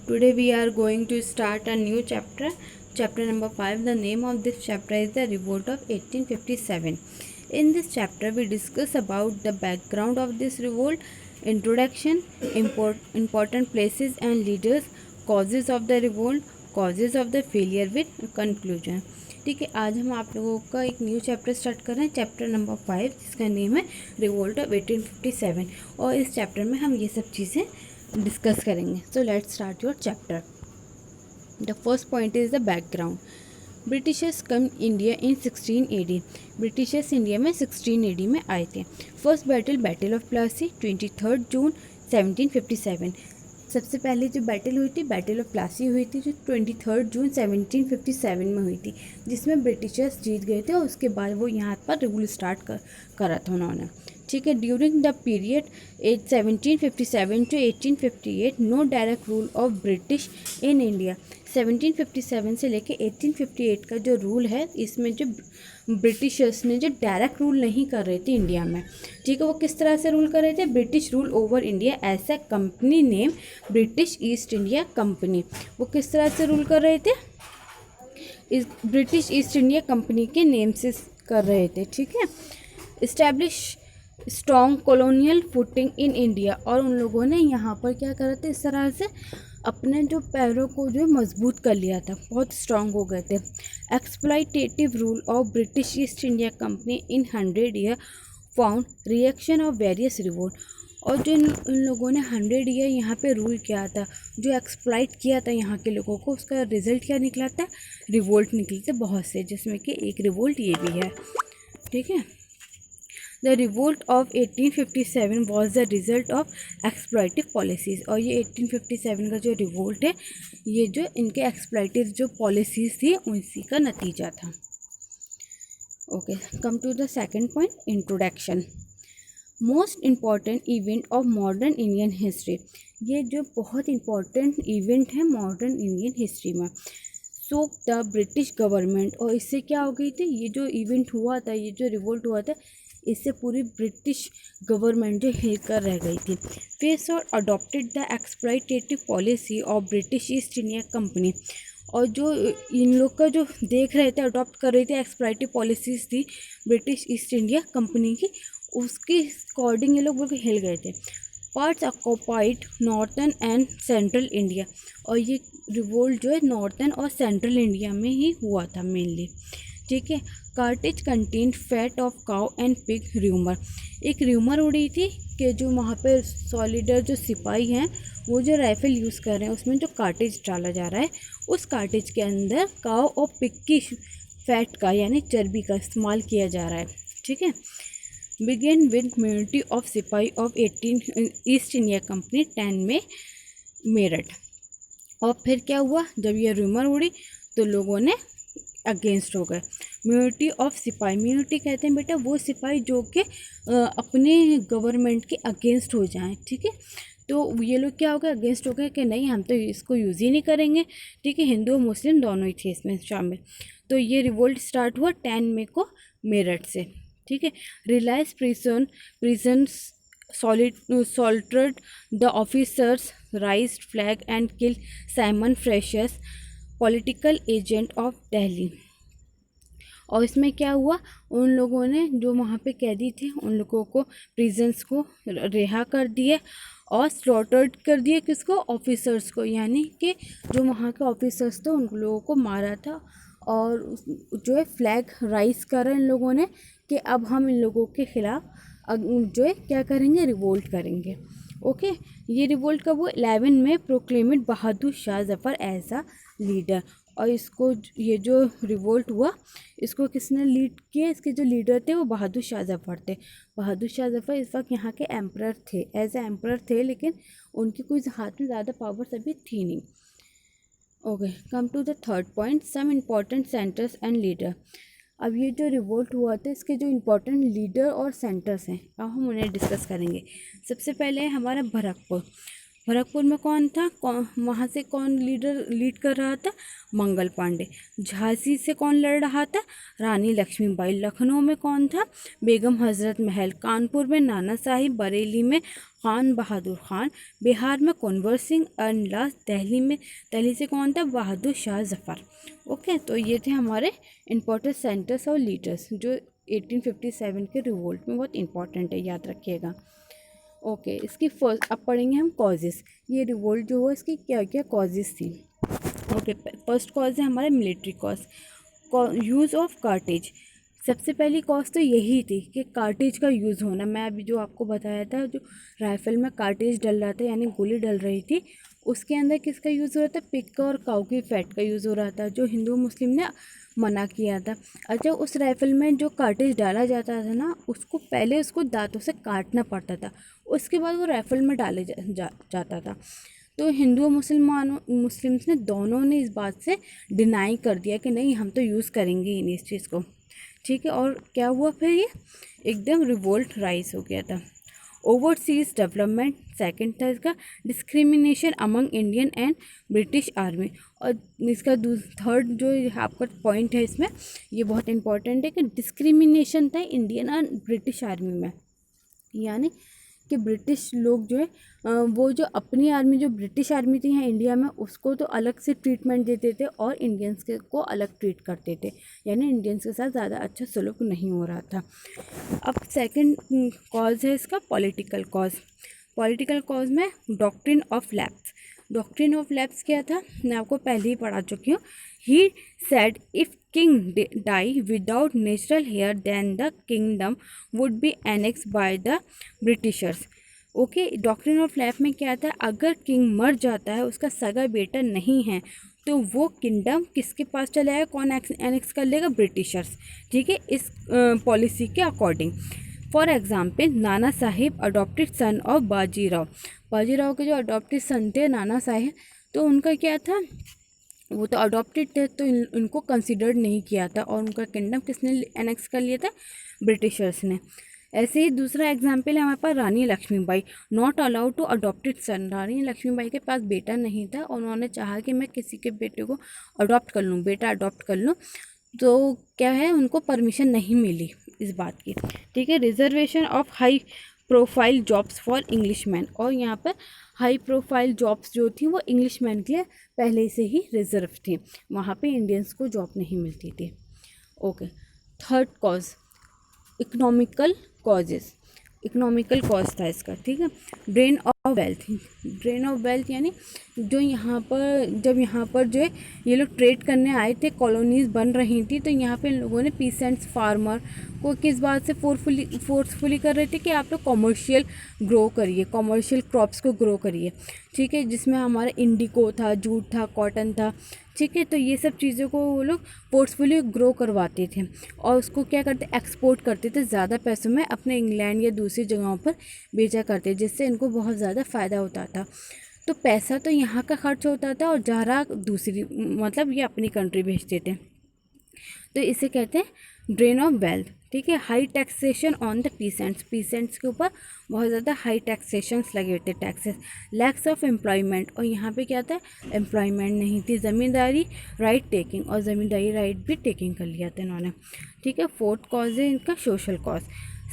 Today we are going to start a new chapter, chapter number 5. The name of this chapter is The Revolt of 1857. In this chapter we discuss about the background of this revolt, introduction, important places and leaders, causes of the revolt, causes of the failure with conclusion. ठीक है, आज हम आप लोगों का एक new chapter start कर रहे हैं, चैप्टर नंबर 5, जिसका नेम है रिवोल्ट ऑफ 1857। और इस चैप्टर में हम ये सब चीज़ें डिस्कस करेंगे। So let's start your chapter. The first point is the background. Britishers come India in 16 AD। Britishers India में 16 AD में आए थे। फर्स्ट बैटल ऑफ प्लासी 23 जून 1757। सबसे पहले जो बैटल हुई थी, बैटल ऑफ प्लासी हुई थी, जो 23 जून 1757 में हुई थी, जिसमें ब्रिटिशर्स जीत गए थे और उसके बाद वो यहाँ पर रूल स्टार्ट करा था उन्होंने। ठीक है, during the period 1757 to 1858 no direct rule of British in India. 1757 से लेके 1858 का जो रूल है, इसमें जो ब्रिटिशर्स ने जो डायरेक्ट रूल नहीं कर रहे थे इंडिया में। ठीक है, वो किस तरह से रूल कर रहे थे? British rule over India as a company name British East India company. वो किस तरह से रूल कर रहे थे? इस ब्रिटिश ईस्ट इंडिया कंपनी के नेम से कर रहे थे। ठीक है, establish strong colonial footing in India. और उन लोगों ने यहाँ पर क्या करा था, इस तरह से अपने जो पैरों को जो मजबूत कर लिया था, बहुत स्ट्रांग हो गए थे। Exploitative rule of British East India company in 100 year found reaction of various revolt. और जो इन लोगों ने 100 ईयर यहाँ पे रूल किया था, जो एक्सप्लॉइट किया था यहाँ के लोगों को, उसका रिजल्ट क्या निकला था? रिवोल्ट निकले थे बहुत से, जिसमें कि एक रिवोल्ट ये भी है। ठीक है, the revolt of 1857 was the result of exploitative policies. और ये 1857 का जो रिवोल्ट है, ये जो इनके एक्सप्लॉइटिव जो पॉलिसीज़ थी, उसी का नतीजा था। Okay, come to the second point, introduction. Most important event of modern Indian history. ये जो बहुत इम्पॉर्टेंट इवेंट है मॉडर्न इंडियन हिस्ट्री में। सो द ब्रिटिश गवर्नमेंट, और इससे क्या हो गई थी, ये जो इवेंट हुआ था, ये जो रिवोल्ट हुआ था, इससे पूरी ब्रिटिश गवर्नमेंट जो हिल कर रह गई थी। फेस और adopted the exploitative policy of British East India company. और जो इन लोग का जो देख रहे थे, अडॉप्ट कर रहे थे, एक्सप्लॉइटिव पॉलिसीज़ थी ब्रिटिश ईस्ट इंडिया कंपनी की, उसके अकॉर्डिंग ये लोग बिल्कुल हिल गए थे। Parts occupied northern and central India. और ये रिवोल्ट जो है नॉर्थन और सेंट्रल इंडिया में ही हुआ था मेनली। ठीक है, cartridge contain fat of cow and pig rumour. एक र्यूमर उड़ी थी कि जो वहाँ पे सॉलिडर जो सिपाही हैं, वो जो राइफल यूज़ कर रहे हैं, उसमें जो कार्टेज डाला जा रहा है, उस कार्टेज के अंदर काउ और पिग की फैट का यानी चर्बी का इस्तेमाल किया जा रहा है। ठीक है, बिगेन विद म्यूनिटी ऑफ सिपाही ऑफ 18 ईस्ट इंडिया कंपनी 10 में मेरठ। और फिर क्या हुआ, जब ये र्यूमर उड़ी तो लोगों ने अगेंस्ट हो गए। म्यूनिटी ऑफ सिपाही, म्यूनिटी कहते हैं बेटा वो सिपाही जो कि अपने गवर्नमेंट के अगेंस्ट हो जाएं। ठीक है, तो ये लोग क्या हो गए, अगेंस्ट हो गए कि नहीं, हम तो इसको यूज़ ही नहीं करेंगे। ठीक है, हिंदू और मुस्लिम दोनों ही थे इसमें शामिल। तो ये रिवोल्ट स्टार्ट हुआ 10 मई को मेरठ से। ठीक है, Reliance prison salted the officers, राइज्ड flag and kill Simon freshers, political agent of Delhi. और इसमें क्या हुआ, उन लोगों ने जो वहाँ पे कैदी थे, उन लोगों को प्रिजन्स को रिहा कर दिए और स्लॉटर्ड कर दिए। किसको? ऑफिसर्स को, यानी कि जो वहाँ के ऑफिसर्स थे उन लोगों को मारा था। और जो है फ्लैग राइज करा इन लोगों ने कि अब हम इन लोगों के ख़िलाफ़ जो है क्या करेंगे, रिवोल्ट करेंगे। ओके, ये रिवोल्ट कब हुआ? 11 में proclaimed Bahadur Shah Zafar as a leader. और इसको ये जो रिवोल्ट हुआ, इसको किसने लीड किया? इसके जो लीडर थे वो बहादुर शाह जफ़र थे। बहादुर शाह जफ़र इस वक्त यहाँ के एम्परर थे, एज ए एम्परर थे, लेकिन उनकी कोई हाथ में ज़्यादा पावर्स अभी थी नहीं। Okay, come to the third point, some important centres and leader. अब ये जो रिवोल्ट हुआ था, इसके जो इम्पोर्टेंट लीडर और सेंटर्स हैं, अब हम उन्हें डिस्कस करेंगे। सबसे पहले है हमारा भरतपुर। भरतपुर में कौन था, वहाँ से कौन लीड कर रहा था, मंगल पांडे। झांसी से कौन लड़ रहा था, रानी लक्ष्मीबाई। लखनऊ में कौन था, बेगम हजरत महल। कानपुर में नाना साहिब। बरेली में खान बहादुर खान। बिहार में कुंवर सिंह। एंड लास्ट दिल्ली से कौन था, बहादुर शाह जफर। ओके, तो ये थे हमारे इंपॉर्टेंट सेंटर्स और लीडर्स जो 1857 के रिवोल्ट में बहुत इंपॉर्टेंट है, याद रखिएगा। ओके, इसकी फर्स्ट अब पढ़ेंगे हम कॉजेस। ये रिवोल्ट जो हुआ इसकी क्या क्या कॉजेस थी। ओके, फर्स्ट कॉज है हमारा military cause, use of cartridge. सबसे पहली कॉज तो यही थी कि कार्टेज का यूज़ होना। मैं अभी जो आपको बताया था, जो राइफल में कार्टेज डल रहा था यानी गोली डल रही थी, उसके अंदर किसका यूज़ हो रहा था, पिग का और काऊ की फैट का यूज़ हो रहा था, जो हिंदू मुस्लिम ने मना किया था। अच्छा, उस राइफल में जो कार्टेज डाला जाता था ना, उसको पहले उसको दांतों से काटना पड़ता था, उसके बाद वो राइफल में डाले जाता था। तो हिंदू और मुस्लिम्स ने दोनों ने इस बात से डिनाई कर दिया कि नहीं, हम तो यूज़ करेंगे ही नहीं इस चीज़ को। ठीक है, और क्या हुआ फिर, ये एकदम रिवोल्ट राइज हो गया था। ओवरसीज डेवलपमेंट सेकंड था इसका, discrimination among Indian and British army. और इसका थर्ड जो आपका पॉइंट है इसमें, ये बहुत इंपॉर्टेंट है कि डिस्क्रिमिनेशन था इंडियन और ब्रिटिश आर्मी में, यानी कि ब्रिटिश लोग जो है वो जो अपनी आर्मी, जो ब्रिटिश आर्मी थी यहाँ इंडिया में, उसको तो अलग से ट्रीटमेंट देते थे और इंडियंस को अलग ट्रीट करते थे, यानी इंडियंस के साथ ज़्यादा अच्छा सलूक नहीं हो रहा था। अब सेकंड कॉज है इसका पॉलिटिकल कॉज। पॉलिटिकल कॉज में doctrine of lapse. Doctrine of lapse क्या था, मैं आपको पहले ही पढ़ा चुकी हूँ। He said if king die without natural heir then the kingdom would be annex by the Britishers. Okay, doctrine of lapse में क्या था, अगर किंग मर जाता है, उसका सगा बेटा नहीं है, तो वो किंगडम किसके पास चला जाएगा, कौन एनेक्स कर लेगा, ब्रिटिशर्स। ठीक है, इस पॉलिसी के according. For example, Nana Sahib adopted son of Bajirao. Bajirao के जो अडॉप्टेड सन थे नाना साहिब, तो उनका क्या था, वो तो अडॉप्टेड थे, तो इनको कंसिडर्ड नहीं किया था और उनका किंगडम किसने एनेक्स कर लिया था, ब्रिटिशर्स ने। ऐसे ही दूसरा एग्जाम्पल है हमारे पास Rani Lakshmibai, not allowed to adopted son. Rani Lakshmibai के पास बेटा नहीं था और उन्होंने चाहा कि मैं किसी के बेटे को अडॉप्ट कर लूँ, बेटा अडॉप्ट कर लूँ, तो क्या है, उनको परमिशन नहीं मिली इस बात की। ठीक है, reservation of high profile jobs for Englishman. और यहाँ पर हाई प्रोफाइल जॉब्स जो थी वो इंग्लिशमैन के लिए पहले से ही रिजर्व थी, वहाँ पे इंडियंस को जॉब नहीं मिलती थी। Okay, third cause economical causes. Economical cause था इसका। ठीक है, drain of wealth. Drain of wealth यानी जो यहाँ पर, जब यहाँ पर जो है ये लोग ट्रेड करने आए थे, कॉलोनीज बन रही थी, तो यहाँ पे लोगों ने पीसेंट्स फार्मर को किस बात से फोर्सफुली कर रहे थे कि आप लोग कॉमर्शियल ग्रो करिए, कॉमर्शियल क्रॉप्स को ग्रो करिए। ठीक है, जिसमें हमारा इंडिको था, जूट था, कॉटन था। ठीक है, तो ये सब चीज़ों को वो लोग फोर्सफुली ग्रो करवाते थे और उसको क्या करते, एक्सपोर्ट करते थे ज़्यादा पैसों में, अपने इंग्लैंड या दूसरी जगहों पर बेचा करते, जिससे इनको बहुत ज़्यादा फ़ायदा होता था। तो पैसा तो यहाँ का खर्च होता था और ज़रा दूसरी, मतलब ये अपनी कंट्री भेजते थे, तो इसे कहते हैं ड्रेन ऑफ वेल्थ। ठीक है, high taxation on the peasants के ऊपर बहुत ज़्यादा हाई टैक्सेशंस लगे हुए थे, टैक्सेस। लैक्स ऑफ एम्प्लॉयमेंट, और यहाँ पे क्या था, एम्प्लॉयमेंट नहीं थी। ज़मींदारी राइट टेकिंग, और ज़मींदारी राइट भी टेकिंग कर लिया था इन्होंने। ठीक है, फोर्थ कॉज है इनका सोशल कॉज।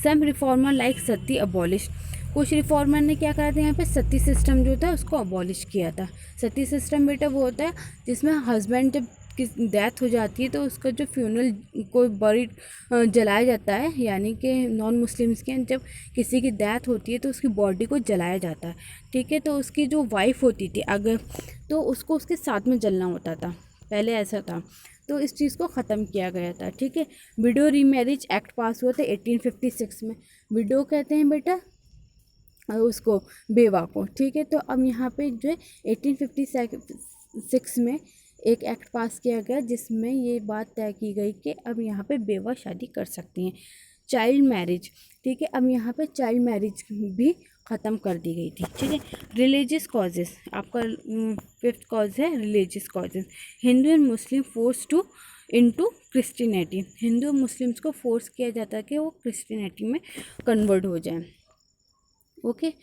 सम रिफॉर्मर लाइक सती अबॉलिश। कुछ रिफॉर्मर ने क्या करा था, यहाँ पे सती सिस्टम जो था उसको अबॉलिश किया था। सती सिस्टम बेटा वो होता है जिसमें हस्बैंड जब किस डेथ हो जाती है तो उसका जो फ्यूनरल कोई बड़ी जलाया जाता है, यानी कि नॉन मुस्लिम्स के जब किसी की डेथ होती है तो उसकी बॉडी को जलाया जाता है। ठीक है, तो उसकी जो वाइफ होती थी अगर, तो उसको उसके साथ में जलना होता था, पहले ऐसा था, तो इस चीज़ को ख़त्म किया गया था। ठीक है, विडो रीमैरिज एक्ट पास हुआ था 1856 में। विडो कहते हैं बेटा उसको, बेवा को। ठीक है, तो अब यहाँ पे जो है 1856 में एक एक्ट पास किया गया जिसमें ये बात तय की गई कि अब यहाँ पे बेवा शादी कर सकती हैं। चाइल्ड मैरिज, ठीक है, अब यहाँ पे चाइल्ड मैरिज भी ख़त्म कर दी गई थी। ठीक है, रिलीजियस कॉजेज़, आपका फिफ्थ कॉज है religious causes. Hindu and Muslim force to into Christianity. Hindu और मुस्लिम्स को फोर्स किया जाता है कि वो क्रिश्चियनिटी में कन्वर्ट हो जाए। ओके,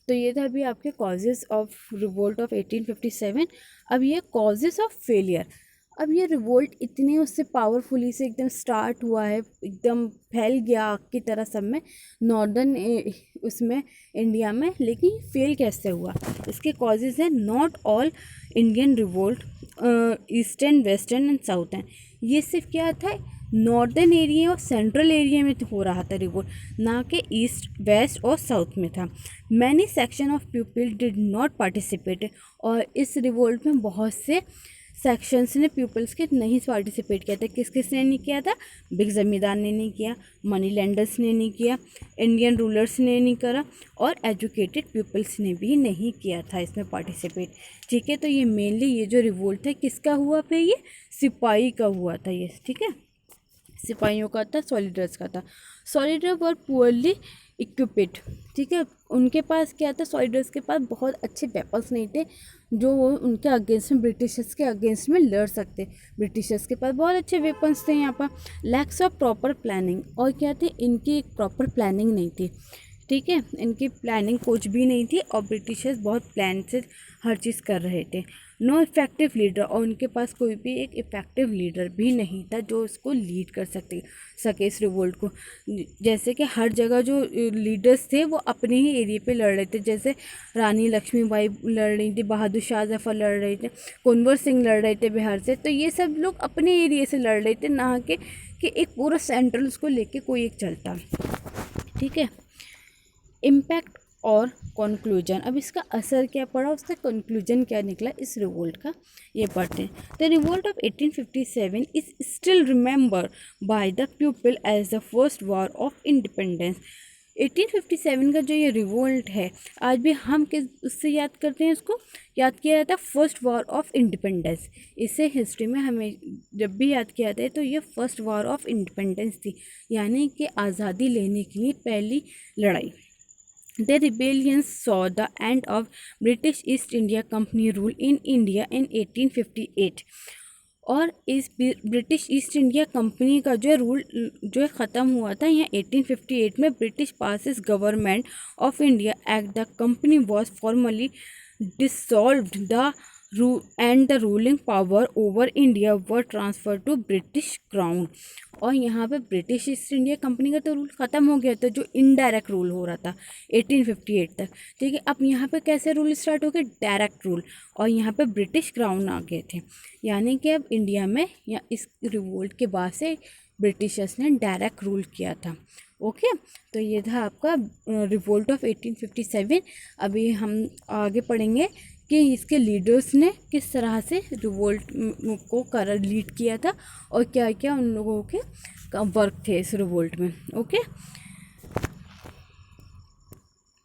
तो ये था अभी आपके कॉजेज़ ऑफ रिवोल्ट ऑफ 1857। अब ये कॉजेज़ ऑफ फेलियर। अब ये रिवोल्ट इतने उससे पावरफुली से एकदम स्टार्ट हुआ है, एकदम फैल गया आग की तरह सब में, नॉर्दर्न उसमें इंडिया में, लेकिन फेल कैसे हुआ? इसके कॉजेज़ हैं not all Indian revolt eastern, western and southern. ये सिर्फ क्या था, नॉर्दर्न एरिया और सेंट्रल एरिया में हो रहा था रिवोल्ट, ना कि ईस्ट, वेस्ट और साउथ में था। Many section of people did not participate, और इस रिवोल्ट में बहुत से सेक्शंस ने पीपल्स के नहीं पार्टिसिपेट किया था। किस किस ने नहीं किया था? बिग ज़मींदार ने नहीं किया, मनी लेंडर्स ने नहीं किया, इंडियन रूलर्स ने नहीं करा, और एजुकेटेड पीपल्स ने भी नहीं किया था इसमें पार्टिसिपेट। ठीक है, तो ये मेनली ये जो रिवोल्ट है किसका हुआ पे? ये सिपाही का हुआ था ये। ठीक है, सिपाहियों का था, सॉलिडर्स का था। सॉलिडर वर पुअरली इक्विप्ड। ठीक है, उनके पास क्या था? सॉलिडर्स के पास बहुत अच्छे वेपन्स नहीं थे जो वो उनके अगेंस्ट में, ब्रिटिशर्स के अगेंस्ट में लड़ सकते। ब्रिटिशर्स के पास बहुत अच्छे वेपन्स थे यहाँ पर। लैक्स ऑफ प्रॉपर प्लानिंग, और क्या थे? इनकी एक प्रॉपर प्लानिंग नहीं थी। ठीक है, इनकी प्लानिंग कुछ भी नहीं थी, और ब्रिटिशर्स बहुत प्लान से हर चीज़ कर रहे थे। नो इफेक्टिव लीडर, और उनके पास कोई भी एक इफेक्टिव लीडर भी नहीं था जो इसको लीड कर सके इस रिवोल्ट को। जैसे कि हर जगह जो लीडर्स थे वो अपने ही एरिया पे लड़ रहे थे, जैसे रानी लक्ष्मीबाई लड़ रही थी, बहादुर शाह जफर लड़ रहे थे, कुंवर सिंह लड़ रहे थे बिहार से। तो ये सब लोग अपने एरिया से लड़ रहे थे, ना कि एक पूरा सेंट्रल उसको लेके कोई एक चलता। ठीक है, इम्पैक्ट और कंक्लूजन। अब इसका असर क्या पड़ा, उसका कंक्लूजन क्या निकला इस रिवोल्ट का, ये पढ़ते हैं। The revolt of 1857 is still remember by the people as the first war of independence. 1857 का जो ये रिवोल्ट है, आज भी हम किस उससे याद करते हैं? उसको याद किया जाता है फर्स्ट वॉर ऑफ इंडिपेंडेंस। इसे हिस्ट्री में हमें जब भी याद किया जाता है तो ये फर्स्ट वॉर ऑफ इंडिपेंडेंस थी, यानी कि आज़ादी लेने के लिए पहली लड़ाई। The rebellions saw the end of British East India Company rule in India in 1858। और इस ब्रिटिश ईस्ट इंडिया कंपनी का जो रूल जो ख़त्म हुआ था यहाँ 1858 में, British passes government of India act, the company was formally dissolved the and the ruling power over India were transfer to British crown. और यहाँ पे ब्रिटिश ईस्ट इंडिया कंपनी का तो रूल ख़त्म हो गया था, जो इनडायरेक्ट रूल हो रहा था 1858 तक। ठीक है, अब यहाँ पे कैसे रूल स्टार्ट हो गए? डायरेक्ट रूल, और यहाँ पे ब्रिटिश क्राउन आ गए थे, यानी कि अब इंडिया में या इस रिवोल्ट के बाद से ब्रिटिशर्स ने डायरेक्ट रूल किया था। ओके, तो ये था आपका रिवोल्ट ऑफ 1857। अभी हम आगे पढ़ेंगे कि इसके लीडर्स ने किस तरह से रिवोल्ट को लीड किया था और क्या क्या उन लोगों के वर्क थे इस रिवोल्ट में। ओके।